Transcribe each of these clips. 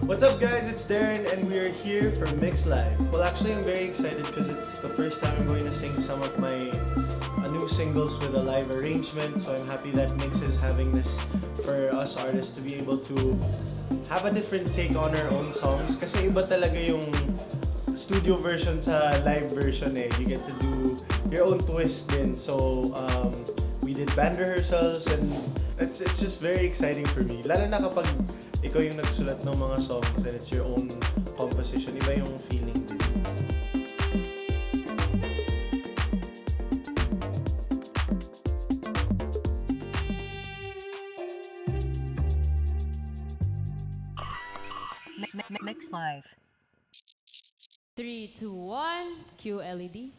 What's up guys, it's Darren and we are here for Mix Live. Well actually I'm very excited because it's the first time I'm going to sing some of my new singles with a live arrangement. So I'm happy that Mix is having this for us artists to be able to have a different take on our own songs. Kasi iba talaga yung studio version sa live version eh. You get to do your own twist din. So we did band rehearsals and it's just very exciting for me. Lalo na kapag ikaw yung nagsulat ng mga songs and it's your own composition. Iba yung feeling din. Mix Live. 3, 2, 1, cue LED.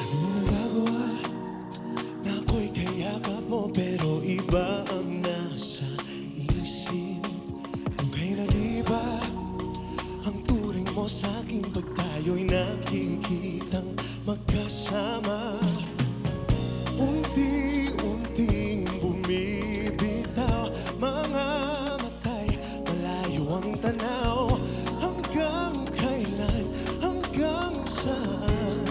Ano mo nagagawa na ako'y kayakap mo pero iba ang nasa isip? Kung kailan iba ang turing mo sa akin pag tayo'y nakikitang magkasama. Unti-unting bumibitaw mga matay, malayo ang tanaw. Hanggang kailan, hanggang saan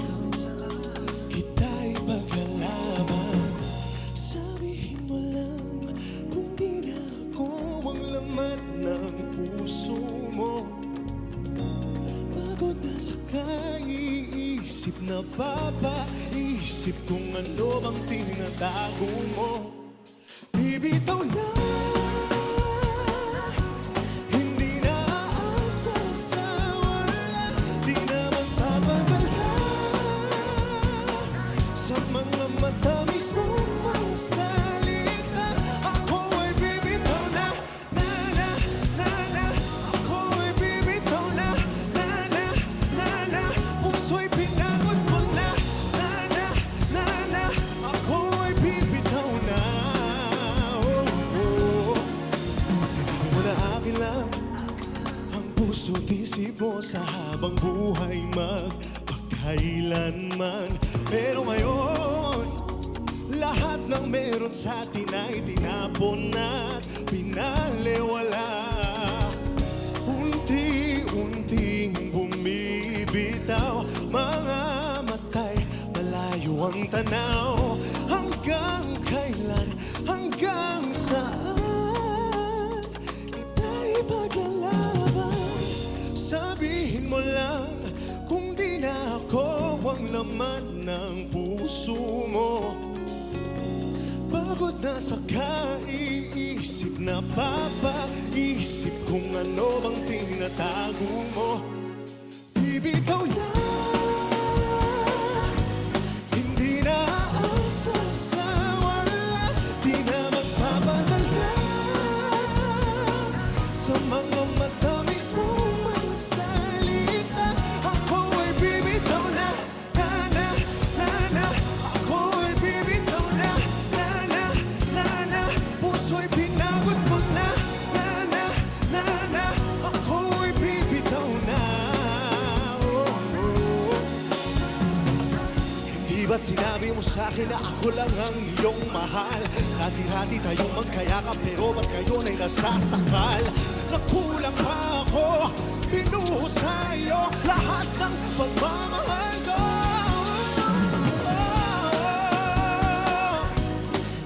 kita'y paglalaban? Sabihin mo lang kung di na ako ang laman ng puso mo. Pagod na sa kaiisip na papaisip kung ano bang tinatago mo. Bibitaw na, hindi na aasa sa wala, di na magpapadala sa mga matamis mong mga salita. Ako ay bibitaw na, na na, na na. Ako ay bibitaw na, na na, na na. Puso'y pinagod mo na, na na, na na. Ako ay bibitaw na. Oh, oh. Sinabi mo na akin lang ang puso't isip mo sa habang buhay magpakailanman. Pero ngayon, lahat ng meron sa atin ay tinapon at pinaliwala. Unti-unting bumibitaw mga matay, malayo ang tanaw. Hanggang kailan, hanggang saan kita'y paglalaban? Sabihin mo lang kung di na ako ang laman ng puso mo. Pagod na sa kaiisip na papaisip kung ano bang tinatago mo. Bibitaw na, hindi na aasa sa wala, di na magpapadala sa mga matamis mong mga salita. Ako ay bibitaw na, na na, na na. Ako ay bibitaw na, na na, na na. Puso'y pinagod mo na, na na, na na. Ako ay bibitaw na. Oh, oh. Hindi ba't sinabi mo sa'kin na ako lang ang iyong mahal? Hati-hati tayong magkayakap pero ba't ngayon ay nasasakal? Nakulang pa ako, pinuho sa'yo lahat ng pagmamahal ko.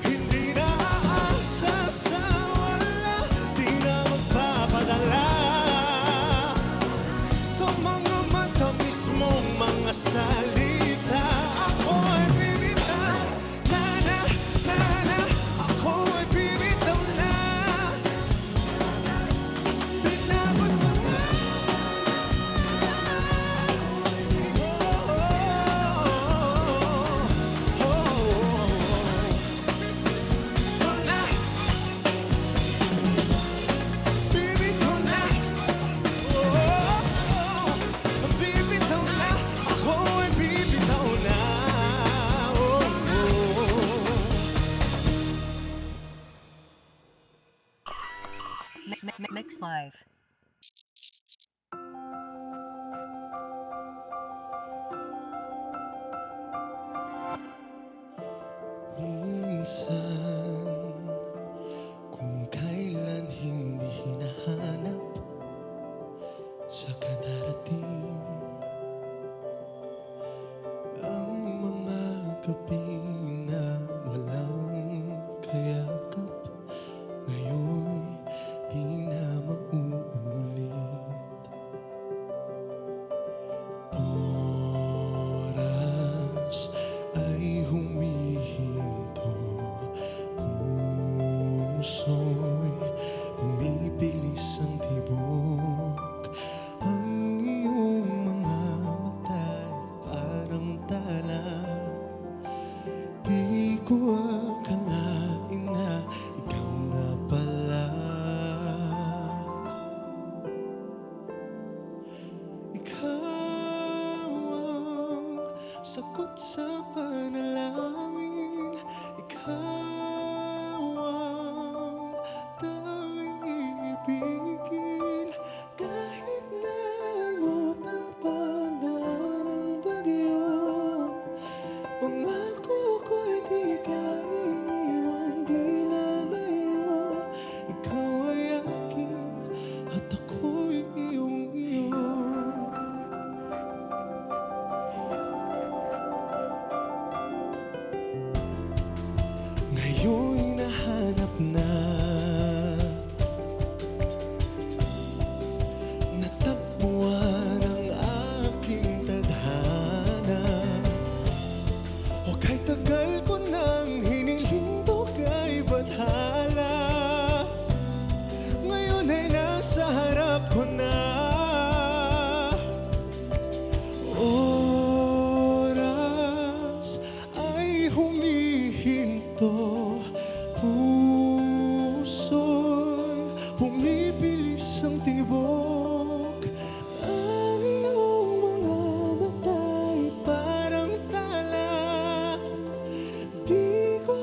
Hindi na aasa sa wala, di na magpapadala sa mga matamis mong mga salita. Ako ay bibitaw na, na, na, na. Ako ay bibitaw na. Pinagod mo na. Oh, oh, oh. Bibitaw na. Bibitaw na. Oh, oh, oh. Bibitaw na. Ako ay bibitaw na. Oh, oh. Mix Live. puso'y bumibilis ang tibok. Ang iyong mga mata'y parang tala. Di ko akalain na ikaw na pala. Ikaw ang sagot sa panalangin. Ikaw ang tanging ibigin. Kahit na ano pang pagdaan ng bagyo, pangako ko'y di ka iiwan, di lalayo. Ikaw ay akin at ako'y iyong iyo. Ngayon'y nahanap na, natagpuan ang aking tadhana. O kay tagal ko nang hiniling to kay bathala, ngayon ay nasa harap ko na. Oras ay humihinto, puso'y bumibilis ang tibok. Ang iyong mga mata'y parang tala. Di ko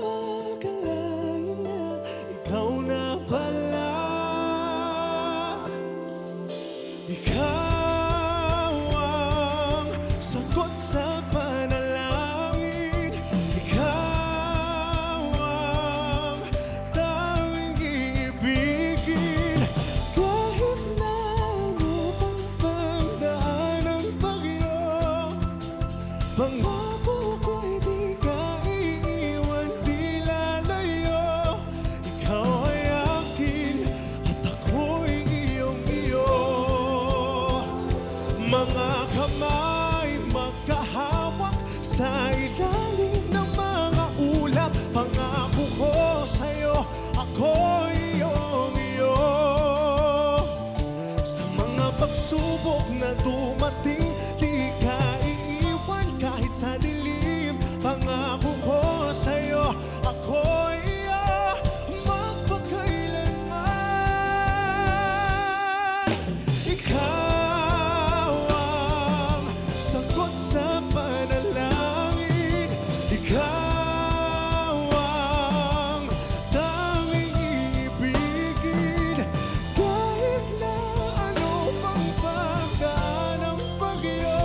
akalain na ikaw na pala. Ikaw ang sagot sa panalangin. Ikaw ang tanging ibigin. Kahit na ano pang pagdaan ng bagyo, pangako ko'y di ka iiwan, di lalayo. Ikaw ay akin at ako'y iyong iyo. Mga kamay magkahawak sa ilalim ng mga ulap. Pangako ko sa'yo, ako'y iyong iyo. Sa mga pagsubok na dumating, di ka iiwan kahit sa dilim. Pangako ko sa'yo, ako'y iyo magpakailanman. Ikaw ang sagot sa panalangin. Ikaw ang tanging ibigin. Kahit na ano pang pagdaan ng bagyo,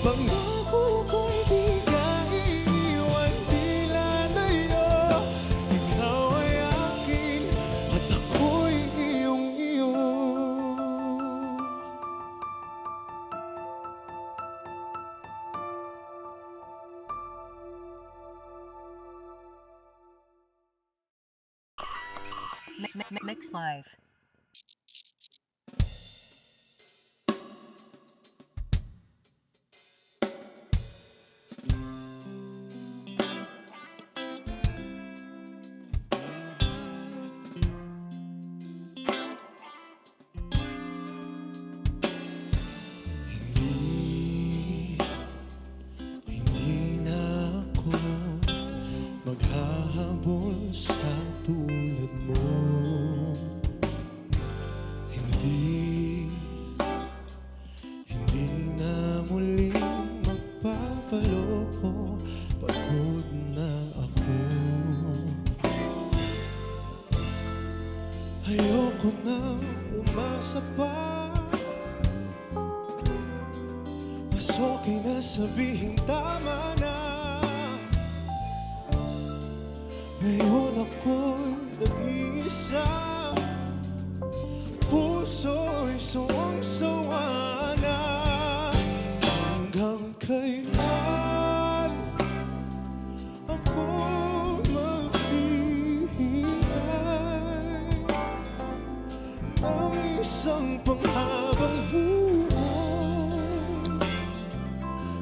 pangako ko'y di ka iiwan, di lalayo. Ikaw ay akin at ako'y iyong iyo. Mix Live. Hindi na ako maghahabol sa tulad mo. Hindi na muling magpapaloko. Pagod na ako. Ayoko na umasa pa. Mas okay na sabihin tama na. Ngayon ako'y nag-iisa, puso'y suwang-suwa na. Hanggang kailan ako maghihintay ng isang panghabang buhay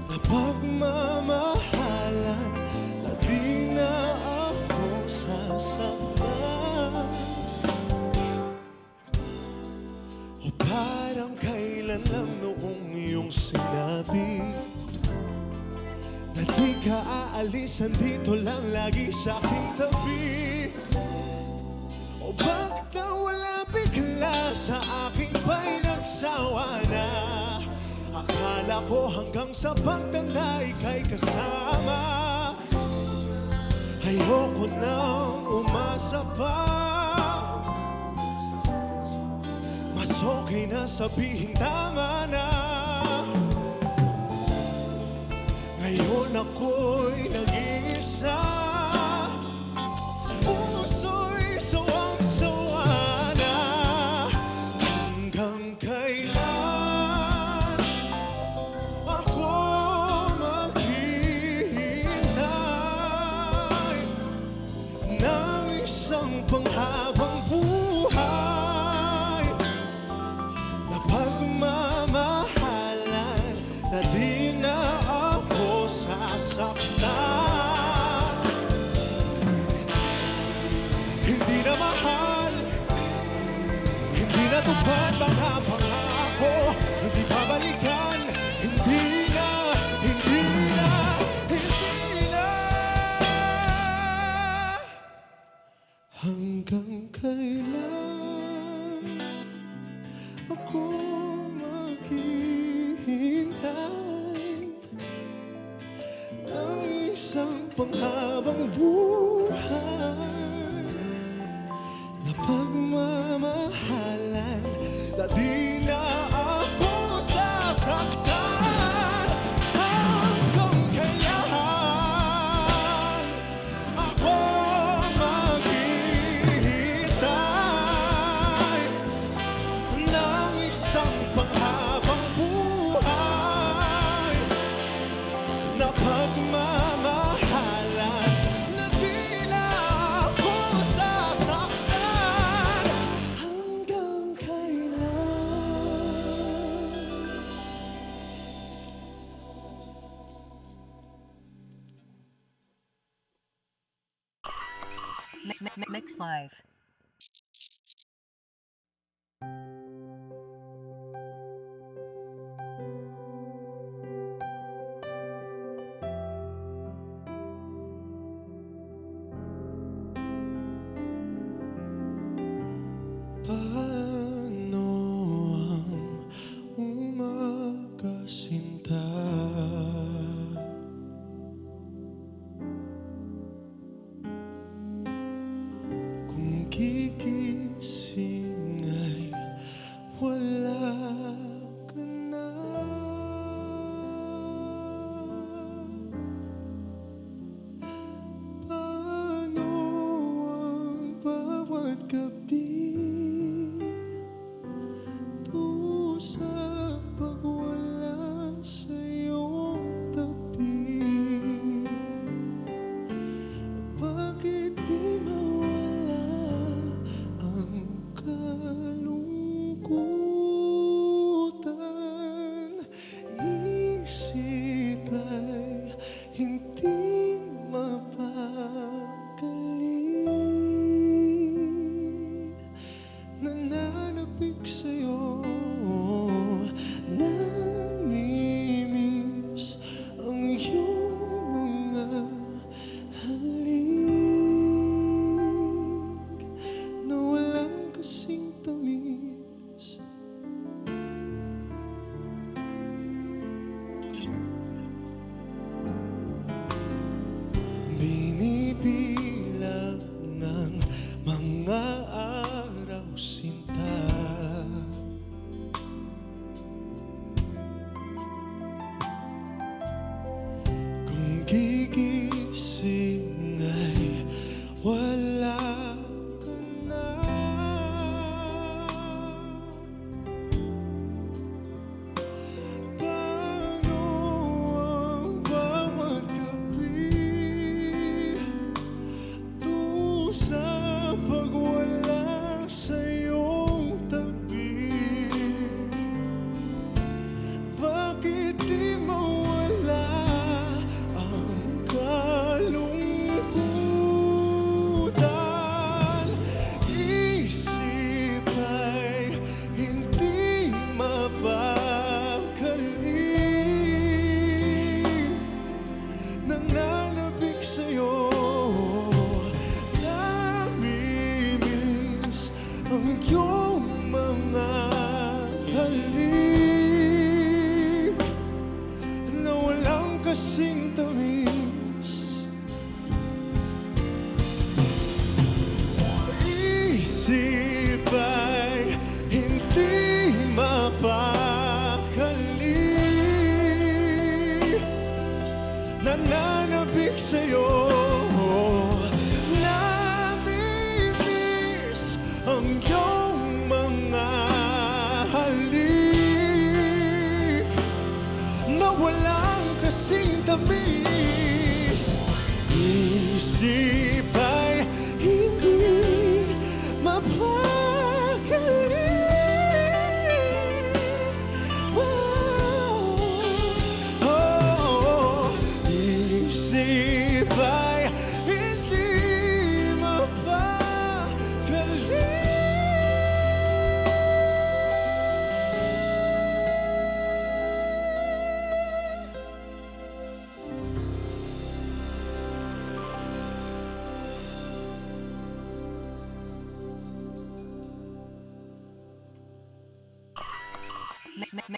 na pagmamahalan na di na ako sasaktan. aalis, andito lang lagi sa aking tabi. O bakit nawala bigla, sa akin ba'y nagsawa na? Akala ko hanggang sa pagtanda ika'y kasama. Ayoko nang umasa pa, mas okay na sabihin tama na. Ngayon ako'y nag-iisa, puso'y sawang-sawa na. Hanggang kailan ako maghihintay ng isang panghabang buhay na pagmamahalan na di na ako sasaktan. Hindi na mahal, hindi na tupad mga pangako, hindi babalikan, hindi na, hindi na, hindi na. Hanggang kailan ako maghihintay ng isang panghabang buhay na pagmamahalan na di na ako sasaktan. Hanggang kailan ako maghihintay ng isang panghabang buhay na pagmamahalan na di na ako sasaktan. Hanggang kailan? Mix Live. Paano ang umaga, sinta? Kung gigising ay wala ka na. Paano ang bawat gabi tusa pag wala sa iyong tabi? Bakit di mawala ang kalungkutan? Isip ay hindi mapakali. ang iyong mga halik na walang kasing tamis. Isip ay hindi mapakali, nananabik sa'yo. Namimiss ang iyong mga halik na walang kasing tamis. Isip ay hindi mapakali. Oh, isip ay hindi mapakali.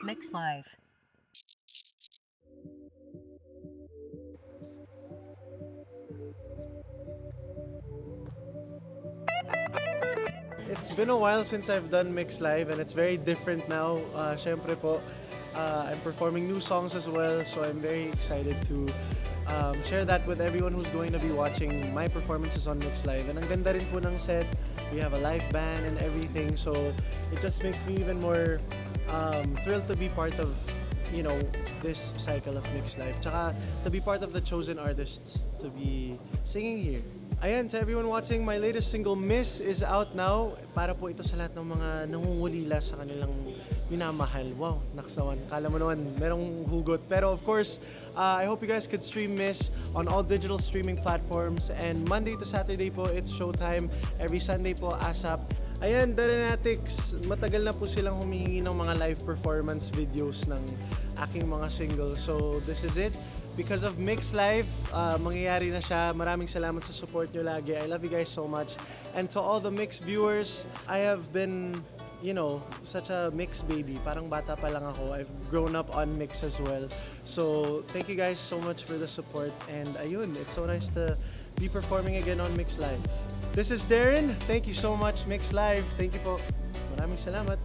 Mix Live. It's been a while since I've done Mix Live and it's very different now. Syempre po, I'm performing new songs as well, so I'm very excited to share that with everyone who's going to be watching my performances on Mix Live. And ang ganda rin po ng set. We have a live band and everything, so it just makes me even more thrilled to be part of, you know, this cycle of Mix Live. Tsaka to be part of the chosen artists to be singing here. Ayan, to everyone watching, my latest single, Miss, is out now. Para po ito sa lahat ng mga nangungulila sa kanilang minamahal. Wow, naksawan. Kala mo naman, merong hugot. Pero of course, I hope you guys could stream Miss on all digital streaming platforms. And Monday to Saturday po, it's showtime. Every Sunday po, ASAP. Ayan, Darenatics, matagal na po silang humihingi ng mga live performance videos ng aking mga singles. So, this is it. Because of Mix Live, mangyayari na siya. Maraming salamat sa support nyo lagi. I love you guys so much. And to all the Mix viewers, I have been, you know, such a Mix baby. Parang bata pa lang ako. I've grown up on Mix as well. So, thank you guys so much for the support. And ayun, it's so nice to be performing again on Mix Live. This is Darren. Thank you so much, Mix Live. Thank you po. Maraming salamat.